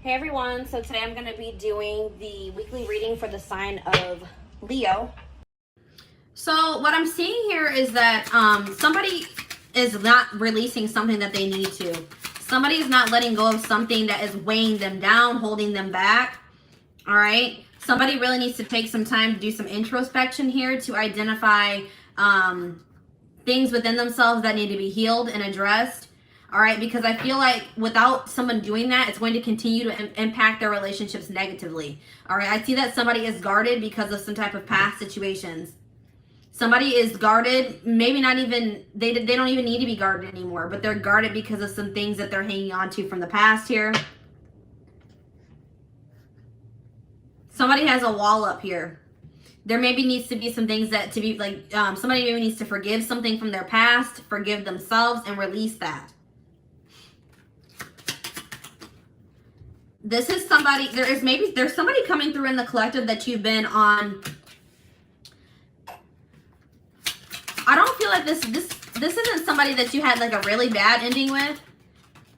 Hey everyone, so today I'm going to be doing the weekly reading for the sign of Leo. So what I'm seeing here is that somebody is not releasing something that they need to. Somebody is not letting go of something that is weighing them down, holding them back. All right. Somebody really needs to take some time to do some introspection here to identify things within themselves that need to be healed and addressed. All right, because I feel like without someone doing that, it's going to continue to impact their relationships negatively. All right, I see that somebody is guarded because of some type of past situations. Somebody is guarded, maybe not even, they don't even need to be guarded anymore, but they're guarded because of some things that they're hanging on to from the past here. Somebody has a wall up here. There maybe needs to be some things that to be like, somebody maybe needs to forgive something from their past, forgive themselves, and release that. This is somebody, there's somebody coming through in the collective that you've been on. I don't feel like this isn't somebody that you had like a really bad ending with.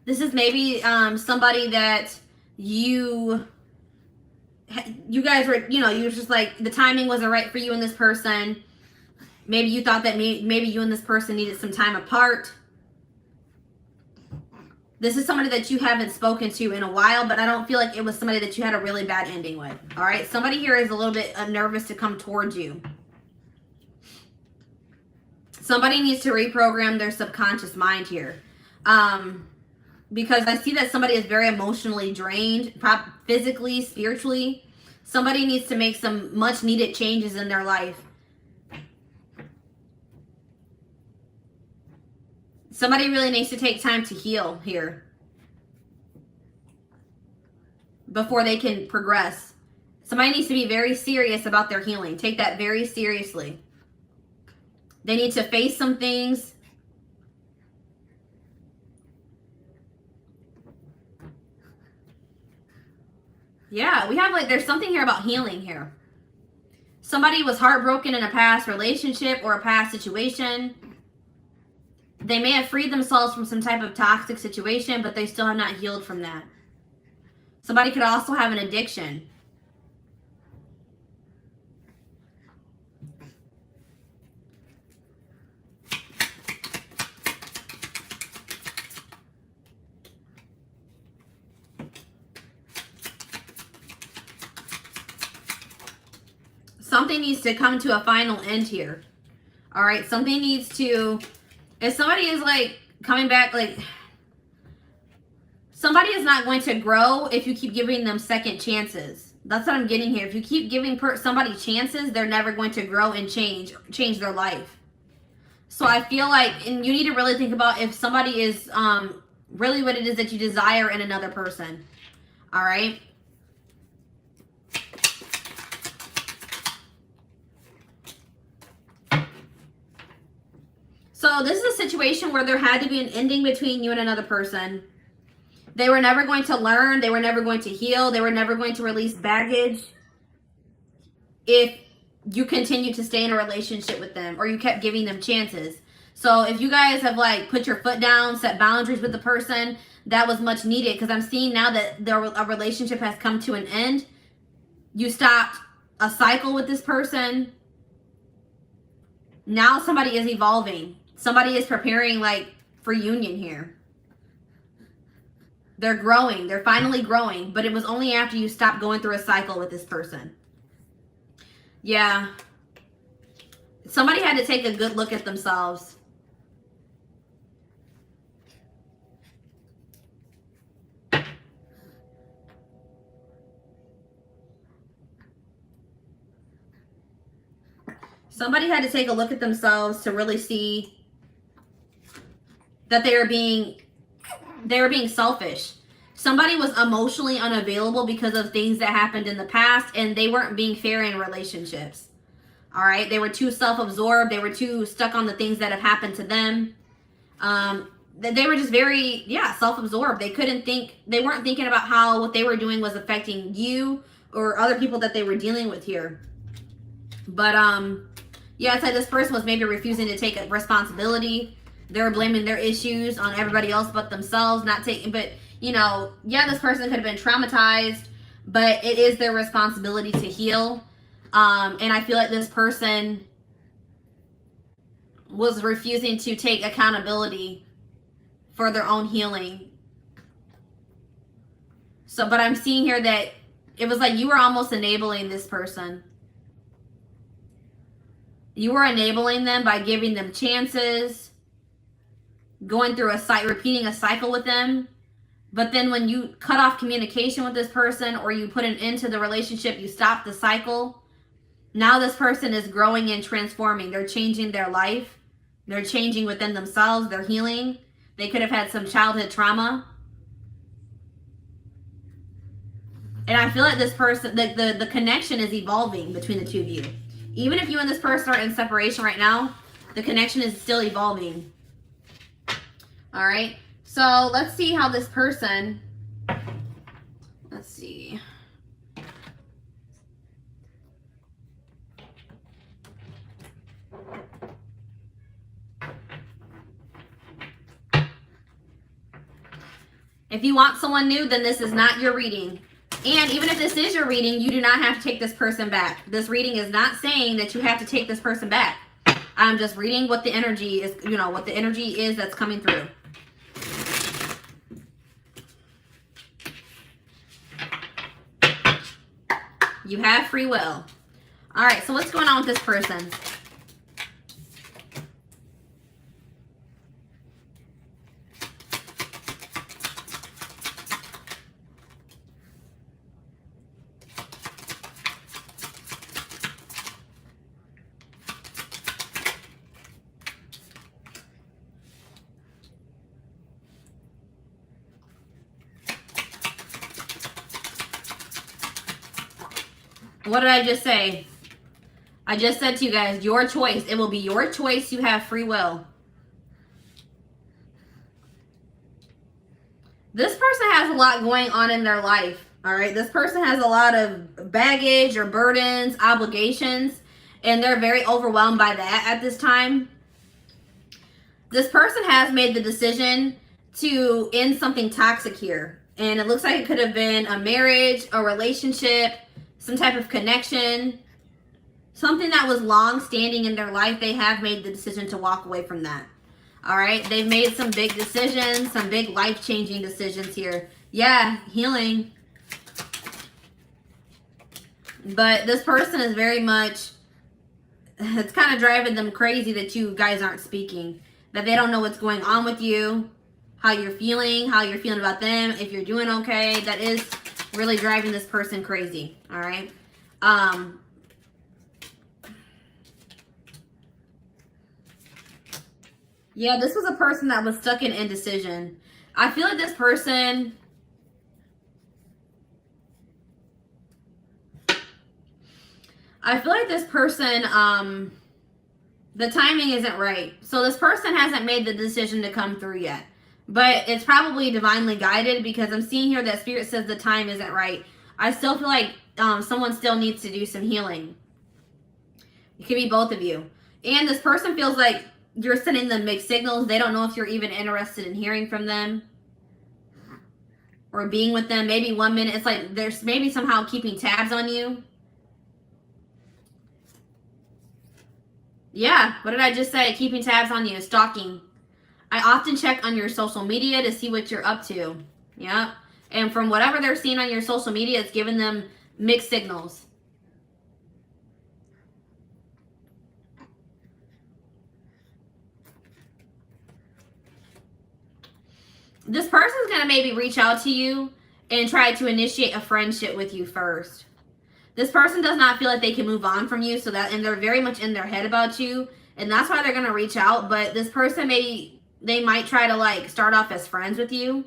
This is maybe somebody that you guys were, you were just like, the timing wasn't right for you and this person. Maybe you thought that maybe you and this person needed some time apart. This is somebody that you haven't spoken to in a while, but I don't feel like it was somebody that you had a really bad ending with. All right. Somebody here is a little bit nervous to come towards you. Somebody needs to reprogram their subconscious mind here. Because I see that somebody is very emotionally drained, physically, spiritually. Somebody needs to make some much needed changes in their life. Somebody really needs to take time to heal here before they can progress. Somebody needs to be very serious about their healing. Take that very seriously. They need to face some things. Yeah, we have like, there's something here about healing here. Somebody was heartbroken in a past relationship or a past situation. They may have freed themselves from some type of toxic situation, but they still have not healed from that. Somebody could also have an addiction. Something needs to come to a final end here. All right, something needs to... If somebody is like coming back, like somebody is not going to grow if you keep giving them second chances. That's what I'm getting here. If you keep giving somebody chances, they're never going to grow and change their life. So I feel like, and you need to really think about if somebody is really what it is that you desire in another person. All right. So this is a situation where there had to be an ending between you and another person. They were never going to learn. They were never going to heal. They were never going to release baggage if you continue to stay in a relationship with them or you kept giving them chances. So if you guys have like put your foot down, set boundaries with the person, that was much needed, because I'm seeing now that a relationship has come to an end. You stopped a cycle with this person. Now somebody is evolving. Somebody is preparing like for union here. They're growing. They're finally growing. But it was only after you stopped going through a cycle with this person. Yeah. Somebody had to take a good look at themselves. Somebody had to take a look at themselves to really see that they were being selfish. Somebody was emotionally unavailable because of things that happened in the past, and they weren't being fair in relationships. All right. They were too self-absorbed. They were too stuck on the things that have happened to them. They were just very, self-absorbed. They weren't thinking about how what they were doing was affecting you or other people that they were dealing with here. But, it's like this person was maybe refusing to take responsibility. They were blaming their issues on everybody else but themselves, but you know, yeah, this person could have been traumatized, but it is their responsibility to heal. And I feel like this person was refusing to take accountability for their own healing. So, but I'm seeing here that it was like you were almost enabling this person. You were enabling them by giving them chances, going through repeating a cycle with them. But then when you cut off communication with this person, or you put an end to the relationship, you stop the cycle. Now this person is growing and transforming. They're changing their life. They're changing within themselves. They're healing. They could have had some childhood trauma. And I feel like this person, the connection is evolving between the two of you. Even if you and this person are in separation right now, the connection is still evolving. All right. So let's see how this person, let's see. If you want someone new, then this is not your reading. And even if this is your reading, you do not have to take this person back. This reading is not saying that you have to take this person back. I'm just reading what the energy is, you know, what the energy is that's coming through. You have free will. All right, so what's going on with this person? What did I just say? I just said to you guys, your choice. It will be your choice. You have free will. This person has a lot going on in their life. All right. This person has a lot of baggage or burdens, obligations, and they're very overwhelmed by that at this time. This person has made the decision to end something toxic here. And it looks like it could have been a marriage, a relationship, some type of connection, something that was long standing in their life. They have made the decision to walk away from that. All right. They've made some big decisions, some big life-changing decisions here. Yeah, healing. But this person is very much, it's kind of driving them crazy that you guys aren't speaking, that they don't know what's going on with you, how you're feeling about them, if you're doing okay. That is really driving this person crazy. All right. Yeah, this was a person that was stuck in indecision. I feel like this person, the timing isn't right. So this person hasn't made the decision to come through yet. But it's probably divinely guided, because I'm seeing here that Spirit says the time isn't right. I still feel like someone still needs to do some healing. It could be both of you. And this person feels like you're sending them mixed signals. They don't know if you're even interested in hearing from them or being with them. Maybe 1 minute, it's like there's maybe somehow keeping tabs on you. Yeah, what did I just say? Keeping tabs on you, stalking. I often check on your social media to see what you're up to. Yeah. And from whatever they're seeing on your social media, it's giving them mixed signals. This person's going to maybe reach out to you and try to initiate a friendship with you first. This person does not feel like they can move on from you, and they're very much in their head about you, and that's why they're going to reach out. But this person they might try to like start off as friends with you.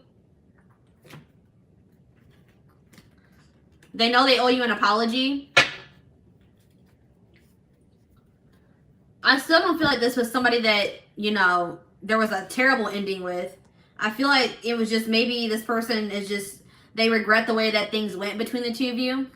They know they owe you an apology. I still don't feel like this was somebody that, you know, there was a terrible ending with. I feel like it was just maybe this person is just, they regret the way that things went between the two of you.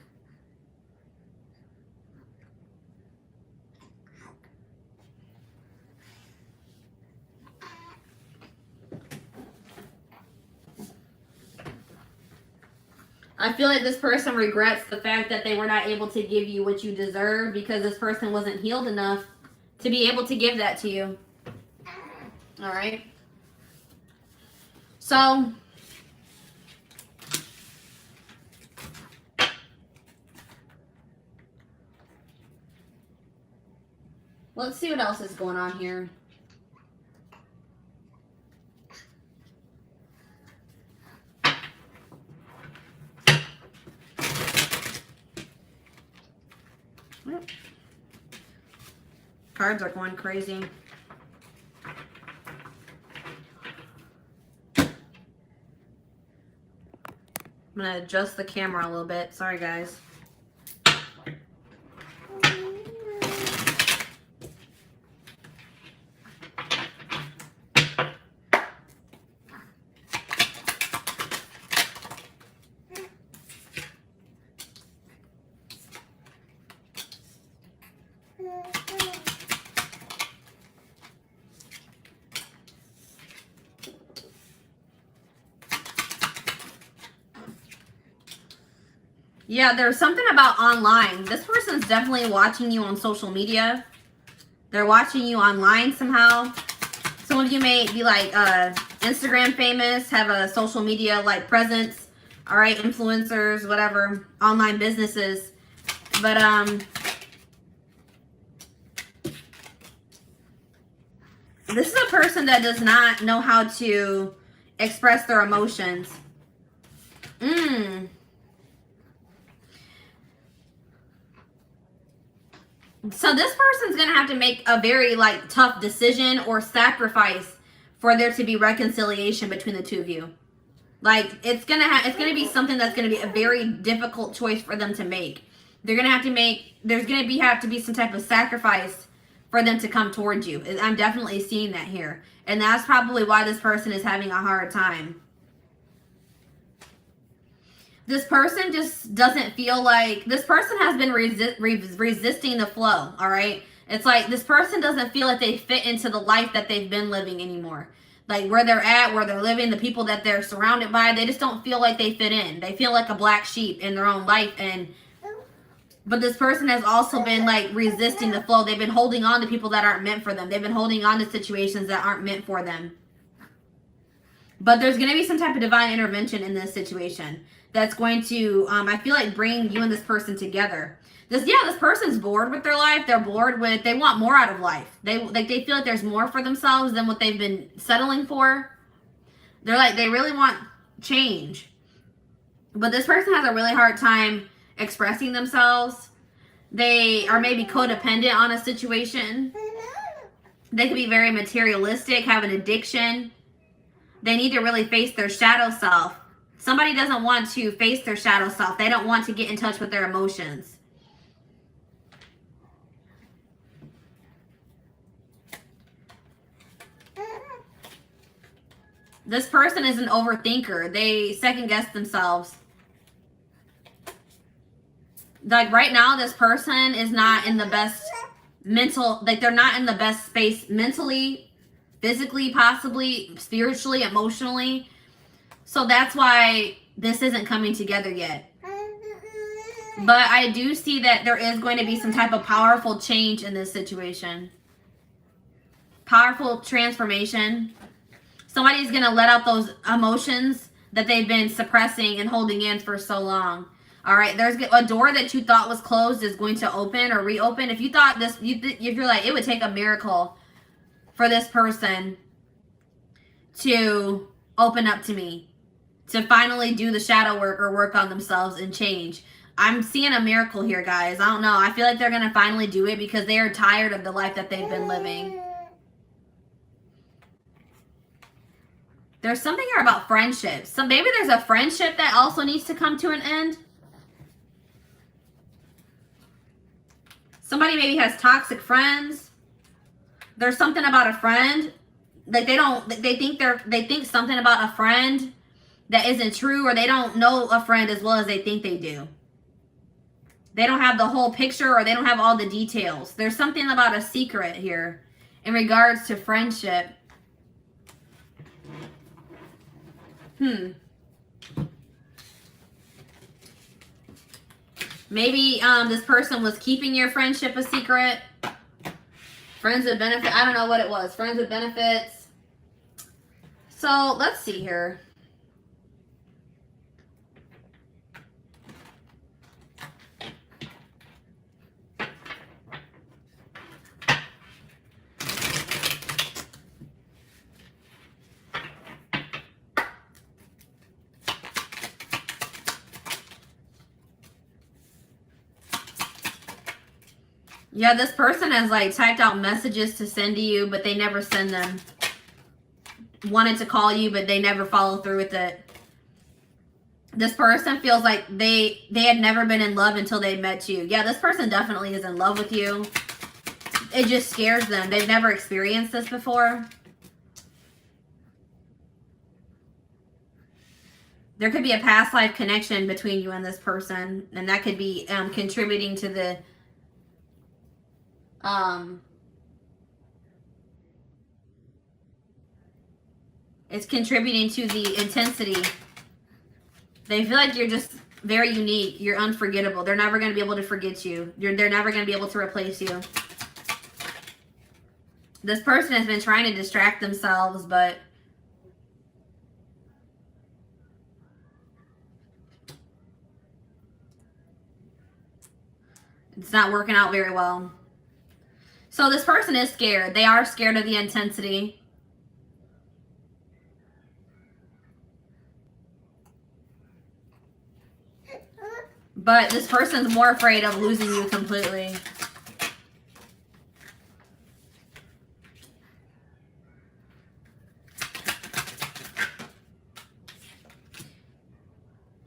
I feel like this person regrets the fact that they were not able to give you what you deserve because this person wasn't healed enough to be able to give that to you. All right. So let's see what else is going on here. Cards are going crazy. I'm going to adjust the camera a little bit. Sorry, guys. Yeah, there's something about online. This person's definitely watching you on social media. They're watching you online somehow. Some of you may be like Instagram famous, have a social media like presence. All right, influencers, whatever, online businesses. But this is a person that does not know how to express their emotions. So this person's going to have to make a very like tough decision or sacrifice for there to be reconciliation between the two of you. Like it's going to be something that's going to be a very difficult choice for them to make. They're going to have to make, there's going to have to be some type of sacrifice for them to come towards you. I'm definitely seeing that here. And that's probably why this person is having a hard time. This person just doesn't feel like, this person has been resisting the flow, all right? It's like this person doesn't feel like they fit into the life that they've been living anymore. Like where they're at, where they're living, the people that they're surrounded by, they just don't feel like they fit in. They feel like a black sheep in their own life. But this person has also been like resisting the flow. They've been holding on to people that aren't meant for them. They've been holding on to situations that aren't meant for them. But there's going to be some type of divine intervention in this situation that's going to, I feel like, bring you and this person together. This person's bored with their life. They're bored with, they want more out of life. They feel like there's more for themselves than what they've been settling for. They're like, they really want change. But this person has a really hard time expressing themselves. They are maybe codependent on a situation. They could be very materialistic, have an addiction. They need to really face their shadow self. Somebody doesn't want to face their shadow self. They don't want to get in touch with their emotions. This person is an overthinker. They second guess themselves. Like right now, this person is not in the best mental, like they're not in the best space mentally, physically, possibly, spiritually, emotionally. So that's why this isn't coming together yet. But I do see that there is going to be some type of powerful change in this situation. Powerful transformation. Somebody's going to let out those emotions that they've been suppressing and holding in for so long. All right, there's a door that you thought was closed is going to open or reopen. If you thought this, if you're like, it would take a miracle for this person to open up to me, to finally do the shadow work or work on themselves and change. I'm seeing a miracle here, guys. I don't know. I feel like they're going to finally do it because they are tired of the life that they've been living. There's something here about friendships. So maybe there's a friendship that also needs to come to an end. Somebody maybe has toxic friends. There's something about a friend. Like they think something about a friend that isn't true, or they don't know a friend as well as they think they do. They don't have the whole picture, or they don't have all the details. There's something about a secret here in regards to friendship. Maybe this person was keeping your friendship a secret. Friends with benefits. I don't know what it was. Friends with benefits. So let's see here. Yeah, this person has like typed out messages to send to you, but they never send them. Wanted to call you, but they never follow through with it. This person feels like they had never been in love until they met you. Yeah, this person definitely is in love with you. It just scares them. They've never experienced this before. There could be a past life connection between you and this person, and that could be contributing to the it's contributing to the intensity. They feel like you're just very unique. You're unforgettable. They're never going to be able to forget you. They're never going to be able to replace you. This person has been trying to distract themselves, but it's not working out very well. So this person is scared. They are scared of the intensity. But this person's more afraid of losing you completely.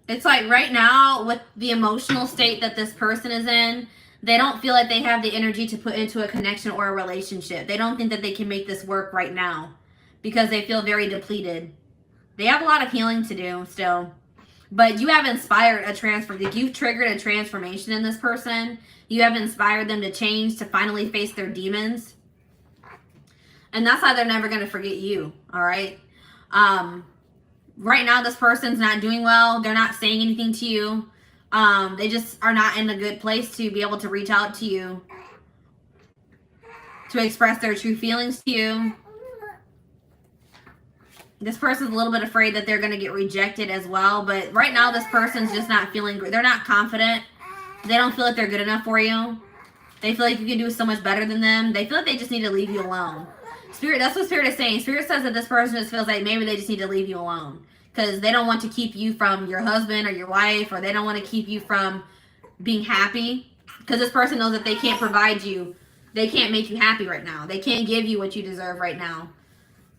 It's like right now, with the emotional state that this person is in, they don't feel like they have the energy to put into a connection or a relationship. They don't think that they can make this work right now because they feel very depleted. They have a lot of healing to do still. But you have inspired a transfer. You've triggered a transformation in this person. You have inspired them to change, to finally face their demons. And that's why they're never going to forget you, all right? Right now, this person's not doing well. They're not saying anything to you. They just are not in a good place to be able to reach out to you, to express their true feelings to you. This person's a little bit afraid that they're going to get rejected as well. But right now, this person's just not feeling great. They're not confident. They don't feel like they're good enough for you. They feel like you can do so much better than them. They feel like they just need to leave you alone. Spirit, that's what Spirit is saying. Spirit says that this person just feels like maybe they just need to leave you alone. Because they don't want to keep you from your husband or your wife. Or they don't want to keep you from being happy. Because this person knows that they can't provide you. They can't make you happy right now. They can't give you what you deserve right now.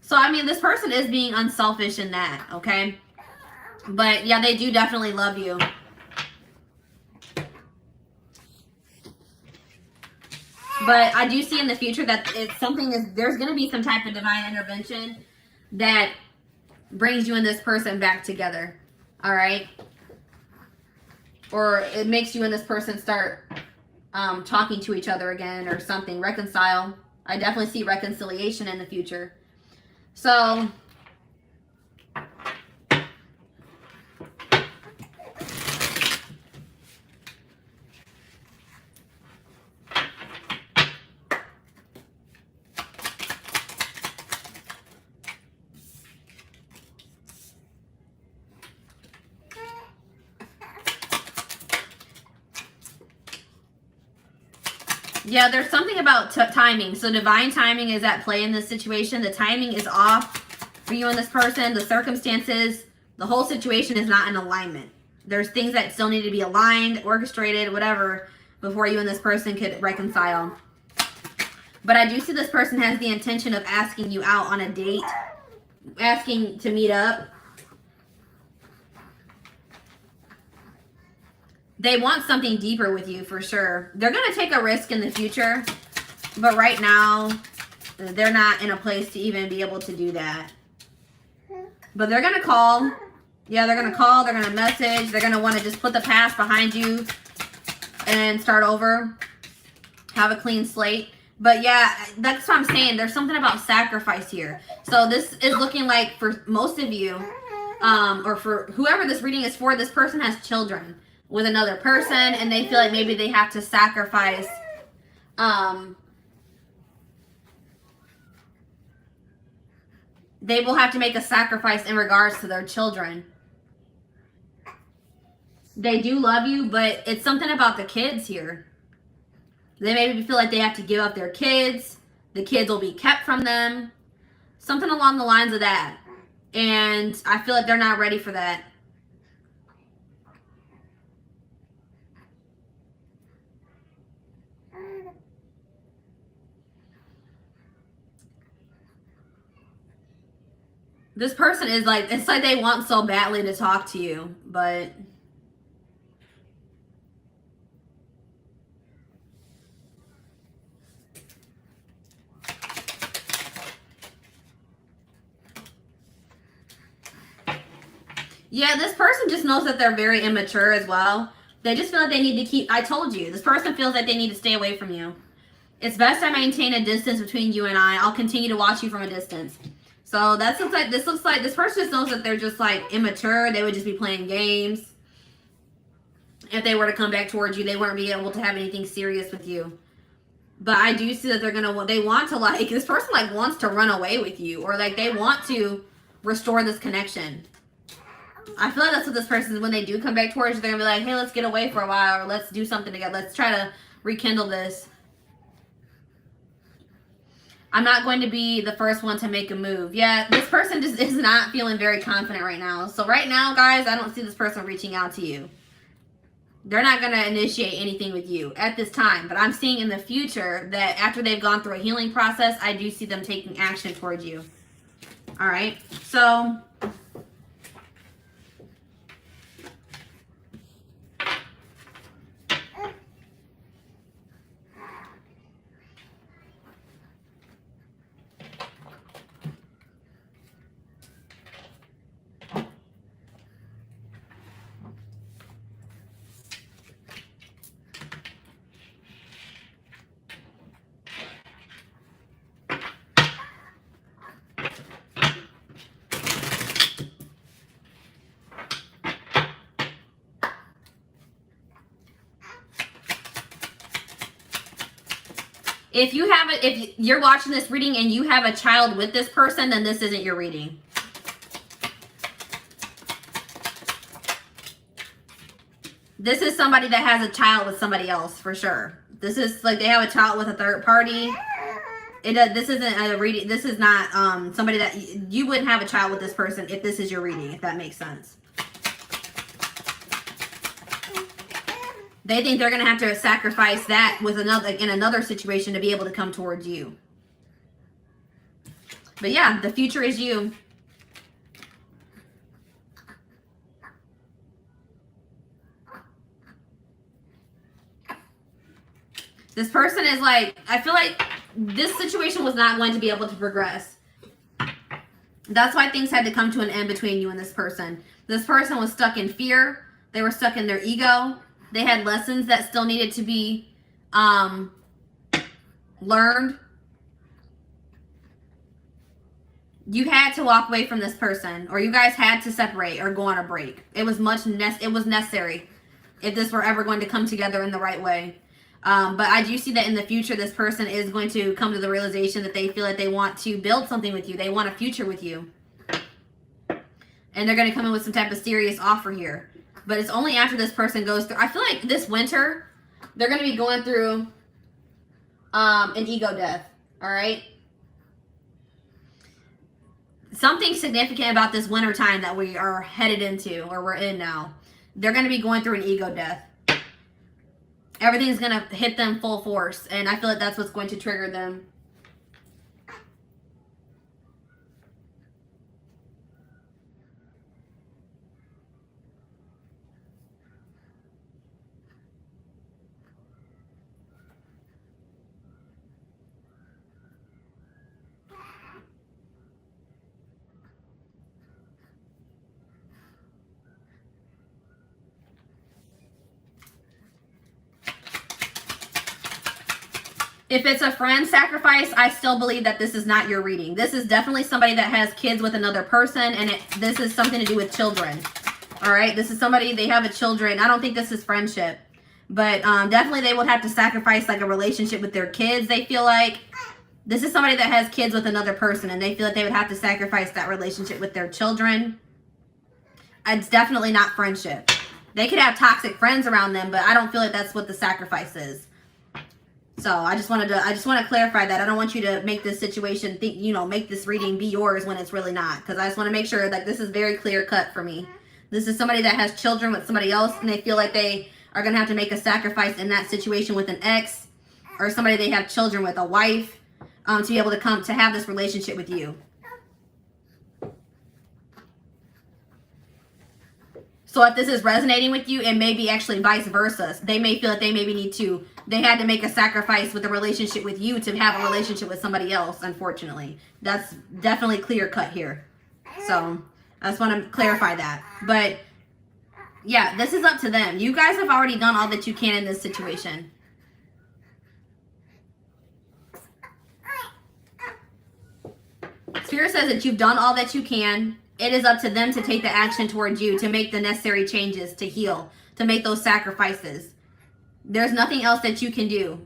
So, I mean, this person is being unselfish in that, okay? But, yeah, they do definitely love you. But I do see in the future that it's there's going to be some type of divine intervention that brings you and this person back together, all right? Or it makes you and this person start talking to each other again or something, reconcile. I definitely see reconciliation in the future. So, yeah, there's something about timing. So divine timing is at play in this situation. The timing is off for you and this person. The circumstances, the whole situation is not in alignment. There's things that still need to be aligned, orchestrated, whatever, before you and this person could reconcile. But I do see this person has the intention of asking you out on a date, asking to meet up. They want something deeper with you for sure. They're going to take a risk in the future, but right now, they're not in a place to even be able to do that. But they're going to call. Yeah, they're going to call. They're going to message. They're going to want to just put the past behind you and start over. Have a clean slate. But yeah, that's what I'm saying. There's something about sacrifice here. So this is looking like for most of you, or for whoever this reading is for, this person has children with another person, and they feel like maybe they have to sacrifice they will have to make a sacrifice in regards to their children. They do love you, but it's something about the kids here. They maybe feel like they have to give up their kids. The kids will be kept from them. Something along the lines of that. And I feel like they're not ready for that. This person is like, it's like they want so badly to talk to you, but yeah, this person just knows that they're very immature as well. They just feel like they need to keep, I told you, this person feels like they need to stay away from you. It's best I maintain a distance between you and I. I'll continue to watch you from a distance. So that looks like this person just knows that they're just like immature. They would just be playing games. If they were to come back towards you, they wouldn't be able to have anything serious with you. But I do see that they want to, like, this person like wants to run away with you, or like they want to restore this connection. I feel like that's what this person is. When they do come back towards you, they're gonna be like, hey, let's get away for a while, or let's do something together. Let's try to rekindle this. I'm not going to be the first one to make a move. Yeah, this person just is not feeling very confident right now. So right now, guys, I don't see this person reaching out to you. They're not going to initiate anything with you at this time. But I'm seeing in the future that after they've gone through a healing process, I do see them taking action towards you. All right. So if you're watching this reading and you have a child with this person, then this isn't your reading. This is somebody that has a child with somebody else for sure. This is like they have a child with a third party. This isn't a reading. This is not somebody that you wouldn't have a child with this person if this is your reading, if that makes sense. They think they're going to have to sacrifice that with in another situation to be able to come towards you. But yeah, the future is you. This person is like, I feel like this situation was not going to be able to progress. That's why things had to come to an end between you and this person. This person was stuck in fear. They were stuck in their ego. They had lessons that still needed to be learned. You had to walk away from this person, or you guys had to separate or go on a break. It was necessary if this were ever going to come together in the right way. But I do see that in the future, this person is going to come to the realization that they feel like they want to build something with you. They want a future with you. And they're going to come in with some type of serious offer here. But it's only after this person goes through. I feel like this winter, they're going to be going through an ego death. All right? Something significant about this winter time that we are headed into, or we're in now. They're going to be going through an ego death. Everything's going to hit them full force. And I feel like that's what's going to trigger them. If it's a friend sacrifice, I still believe that this is not your reading. This is definitely somebody that has kids with another person, and this is something to do with children. All right, this is somebody, they have a children. I don't think this is friendship, but definitely they would have to sacrifice like a relationship with their kids. They feel like this is somebody that has kids with another person, and they feel like they would have to sacrifice that relationship with their children. It's definitely not friendship. They could have toxic friends around them, but I don't feel like that's what the sacrifice is. So I just want to clarify that. I don't want you to make this situation think, you know, make this reading be yours when it's really not, because I just want to make sure that this is very clear cut for me. This is somebody that has children with somebody else, and they feel like they are going to have to make a sacrifice in that situation with an ex, or somebody they have children with, a wife, to be able to come to have this relationship with you. So if this is resonating with you, it may be actually vice versa. They may feel that they maybe they had to make a sacrifice with a relationship with you to have a relationship with somebody else, unfortunately. That's definitely clear cut here. So I just want to clarify that. But yeah, this is up to them. You guys have already done all that you can in this situation. Spirit says that you've done all that you can. It is up to them to take the action towards you, to make the necessary changes, to heal, to make those sacrifices. There's nothing else that you can do.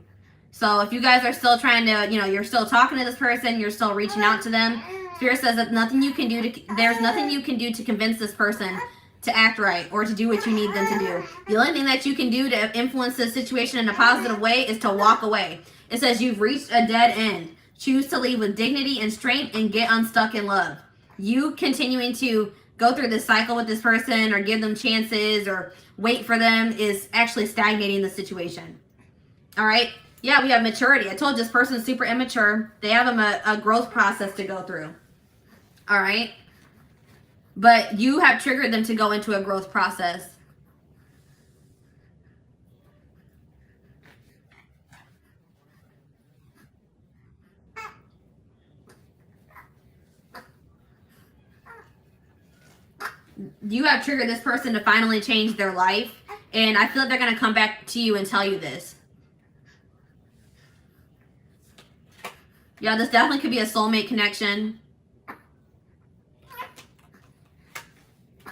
So if you guys are still trying to, you know, you're still talking to this person, you're still reaching out to them, Spirit says that nothing you can do there's nothing you can do to convince this person to act right or to do what you need them to do. The only thing that you can do to influence this situation in a positive way is to walk away. It says you've reached a dead end. Choose to leave with dignity and strength and get unstuck in love. You continuing to go through this cycle with this person or give them chances or wait for them is actually stagnating the situation. All right? Yeah, we have maturity. I told you this person is super immature. They have a growth process to go through. All right? But you have triggered them to go into a growth process. You have triggered this person to finally change their life. And I feel like they're going to come back to you and tell you this. Yeah, this definitely could be a soulmate connection.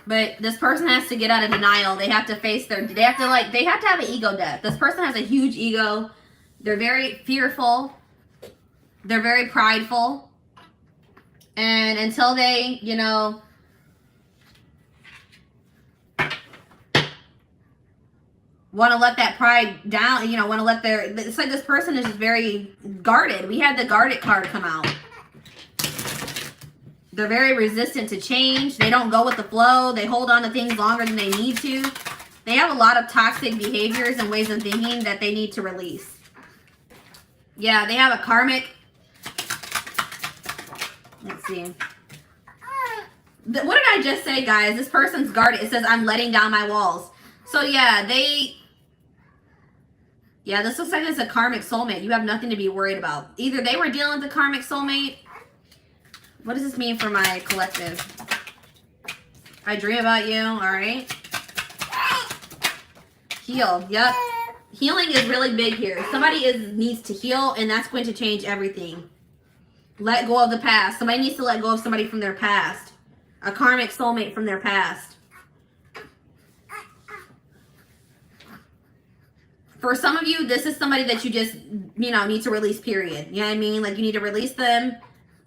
But this person has to get out of denial. They have to face they have to have an ego death. This person has a huge ego. They're very fearful. They're very prideful. And until they, you know, want to let that pride down, you know, want to let it's like this person is just very guarded. We had the guarded card come out. They're very resistant to change. They don't go with the flow. They hold on to things longer than they need to. They have a lot of toxic behaviors and ways of thinking that they need to release. Yeah, they have a karmic. Let's see. What did I just say, guys? This person's guarded. It says, I'm letting down my walls. So yeah, this looks like it's a karmic soulmate. You have nothing to be worried about. Either they were dealing with a karmic soulmate. What does this mean for my collective? I dream about you. All right. Heal. Yep. Healing is really big here. Somebody needs to heal, and that's going to change everything. Let go of the past. Somebody needs to let go of somebody from their past. A karmic soulmate from their past. For some of you, this is somebody that you just, you know, need to release, period. You know what I mean? Like, you need to release them.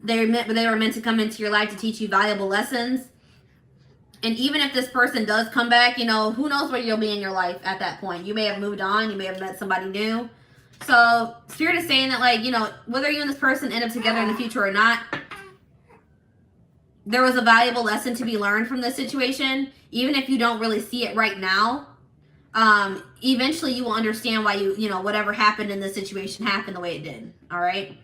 They were meant to come into your life to teach you valuable lessons. And even if this person does come back, you know, who knows where you'll be in your life at that point. You may have moved on. You may have met somebody new. So Spirit is saying that, like, you know, whether you and this person end up together in the future or not, there was a valuable lesson to be learned from this situation. Even if you don't really see it right now, eventually you will understand why you know, whatever happened in this situation happened the way it did. All right.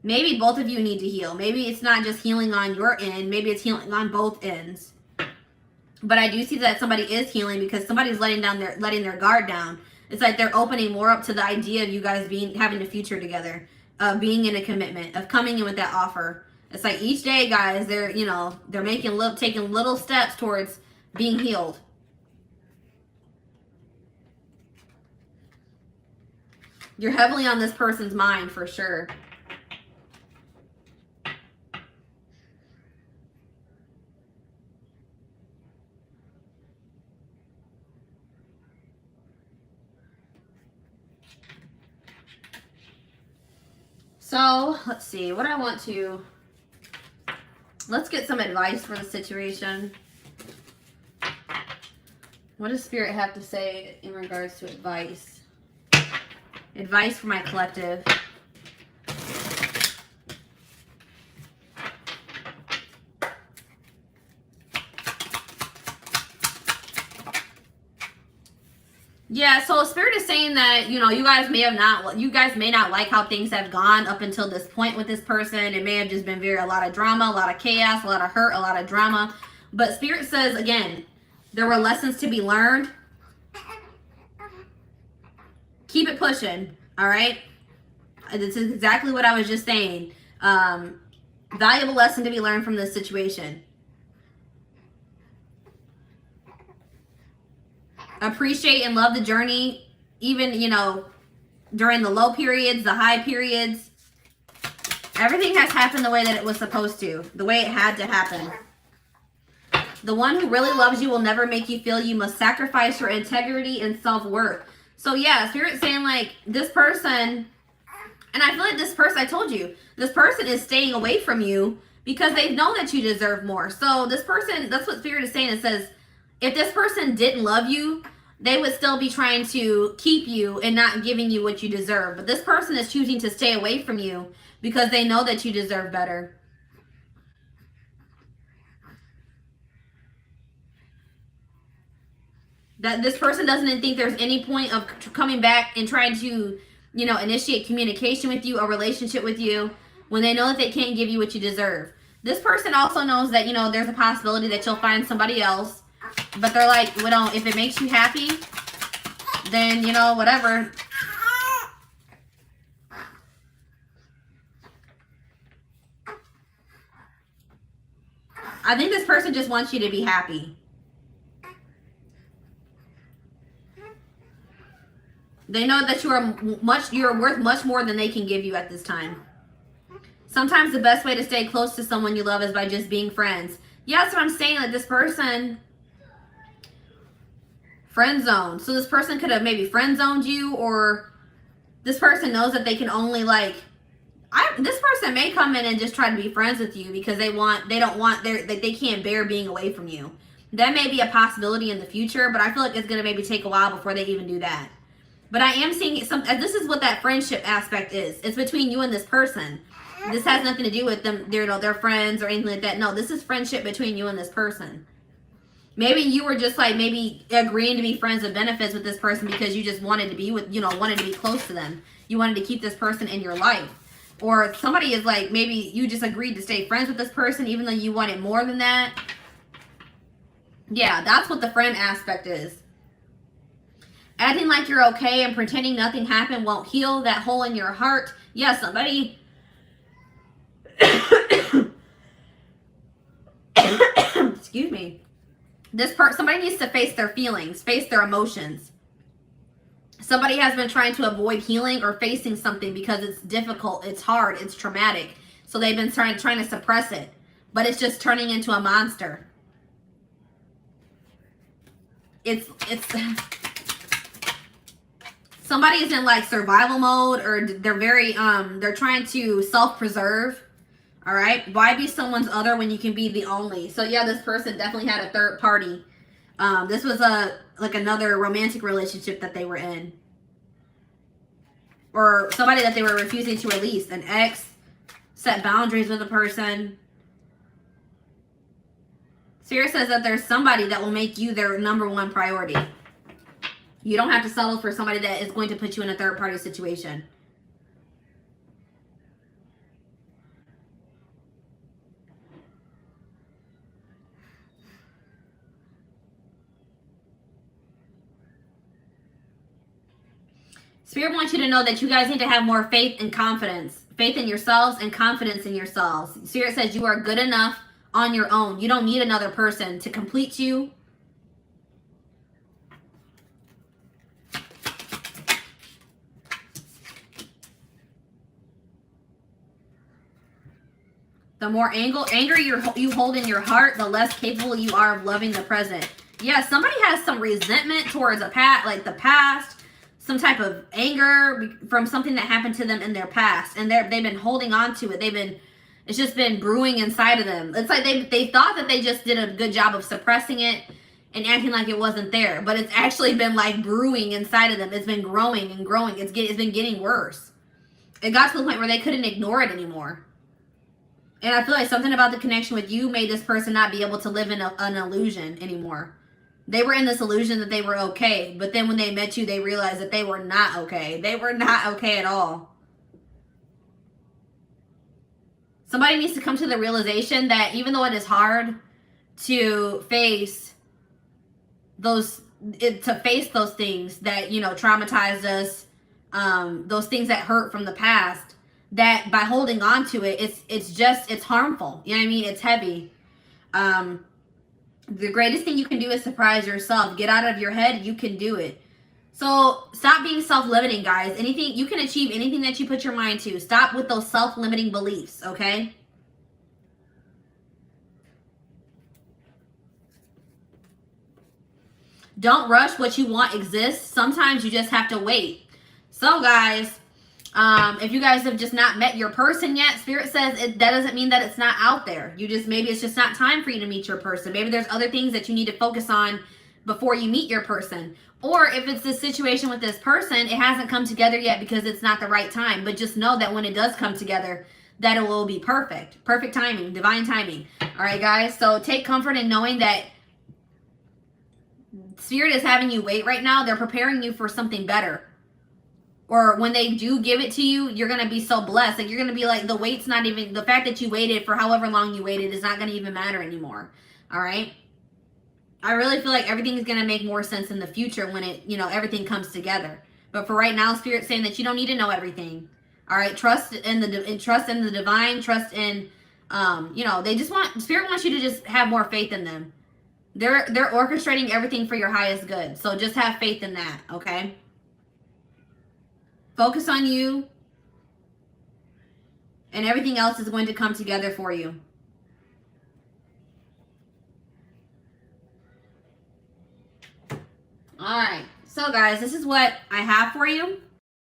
Maybe both of you need to heal. Maybe it's not just healing on your end. Maybe it's healing on both ends. But I do see that somebody is healing because somebody's letting their guard down. It's like they're opening more up to the idea of you guys having a future together, of being in a commitment, of coming in with that offer. It's like each day, guys, they're taking little steps towards being healed. You're heavily on this person's mind for sure. So let's see what I want to. Let's get some advice for the situation. What does Spirit have to say in regards to advice? Advice for my collective. Yeah, so Spirit is saying that, you know, you guys may not like how things have gone up until this point with this person. It may have just been a lot of drama, a lot of chaos, a lot of hurt, a lot of drama. But Spirit says, again, there were lessons to be learned. Keep it pushing, all right? This is exactly what I was just saying. Valuable lesson to be learned from this situation. Appreciate and love the journey, even, you know, during the low periods, the high periods. Everything has happened the way that it was supposed to, the way it had to happen. The one who really loves you will never make you feel you must sacrifice your integrity and self-worth. So yeah, Spirit's saying like this person, and I feel like this person, I told you, this person is staying away from you because they know that you deserve more. So this person, that's what Spirit is saying. It says, if this person didn't love you, they would still be trying to keep you and not giving you what you deserve. But this person is choosing to stay away from you because they know that you deserve better. That this person doesn't think there's any point of coming back and trying to, you know, initiate communication with you, a relationship with you, when they know that they can't give you what you deserve. This person also knows that, you know, there's a possibility that you'll find somebody else. But they're like, well, if it makes you happy, then, you know, whatever. I think this person just wants you to be happy. They know that you're worth much more than they can give you at this time. Sometimes the best way to stay close to someone you love is by just being friends. Yeah, that's what I'm saying. Like this person, friend zone. So this person could have maybe friend zoned you, or this person knows that they can only like, this person may come in and just try to be friends with you because they can't bear being away from you. That may be a possibility in the future, but I feel like it's going to maybe take a while before they even do that. But I am seeing this is what that friendship aspect is. It's between you and this person. This has nothing to do with them, their friends or anything like that. No, this is friendship between you and this person. Maybe you were just like maybe agreeing to be friends with benefits with this person because you just wanted to be wanted to be close to them. You wanted to keep this person in your life. Or somebody is like, maybe you just agreed to stay friends with this person even though you wanted more than that. Yeah, that's what the friend aspect is. Acting like you're okay and pretending nothing happened won't heal that hole in your heart. Yeah, somebody... Excuse me. Somebody needs to face their feelings, face their emotions. Somebody has been trying to avoid healing or facing something because it's difficult, it's hard, it's traumatic. So they've been trying to suppress it. But it's just turning into a monster. It's somebody is in like survival mode, or they're trying to self-preserve. All right, why be someone's other when you can be the only? So yeah, this person definitely had a third party. This was another romantic relationship that they were in, or somebody that they were refusing to release. An ex, set boundaries with a person. Spirit says that there's somebody that will make you their #1 priority. You don't have to settle for somebody that is going to put you in a third party situation. Spirit wants you to know that you guys need to have more faith and confidence. Faith in yourselves and confidence in yourselves. Spirit says you are good enough on your own. You don't need another person to complete you. The more anger you hold in your heart, the less capable you are of loving the present. Yeah, somebody has some resentment towards the past. some type of anger from something that happened to them in their past, and they've been holding on to it. It's just been brewing inside of them. It's like they thought that they just did a good job of suppressing it and acting like it wasn't there, but it's actually been like brewing inside of them. It's been growing and growing. It's been getting worse. It got to the point where they couldn't ignore it anymore. And I feel like something about the connection with you made this person not be able to live in an illusion anymore. They were in this illusion that they were okay, but then when they met you, they realized that they were not okay. They were not okay at all. Somebody needs to come to the realization that even though it is hard to face those things that, you know, traumatized us, those things that hurt from the past, that by holding on to it, it's harmful. You know what I mean? It's heavy. The greatest thing you can do is surprise yourself. Get out of your head. You can do it. So stop being self-limiting, guys. Anything you can achieve, anything that you put your mind to. Stop with those self-limiting beliefs, okay? Don't rush. What you want exists. Sometimes you just have to wait. So, guys, if you guys have just not met your person yet, Spirit says that doesn't mean that it's not out there. Maybe it's just not time for you to meet your person. Maybe there's other things that you need to focus on before you meet your person. Or if it's this situation with this person, it hasn't come together yet because it's not the right time. But just know that when it does come together, that it will be perfect. Perfect timing, divine timing. All right, guys. So take comfort in knowing that Spirit is having you wait right now. They're preparing you for something better. Or when they do give it to you, you're going to be so blessed. Like, you're going to be like, the wait's not even, the fact that you waited for however long you waited is not going to even matter anymore. All right? I really feel like everything is going to make more sense in the future when it, you know, everything comes together. But for right now, Spirit's saying that you don't need to know everything. All right? Trust in the divine, trust in, you know, Spirit wants you to just have more faith in them. They're orchestrating everything for your highest good. So just have faith in that, okay? Focus on you, and everything else is going to come together for you. All right. So, guys, this is what I have for you.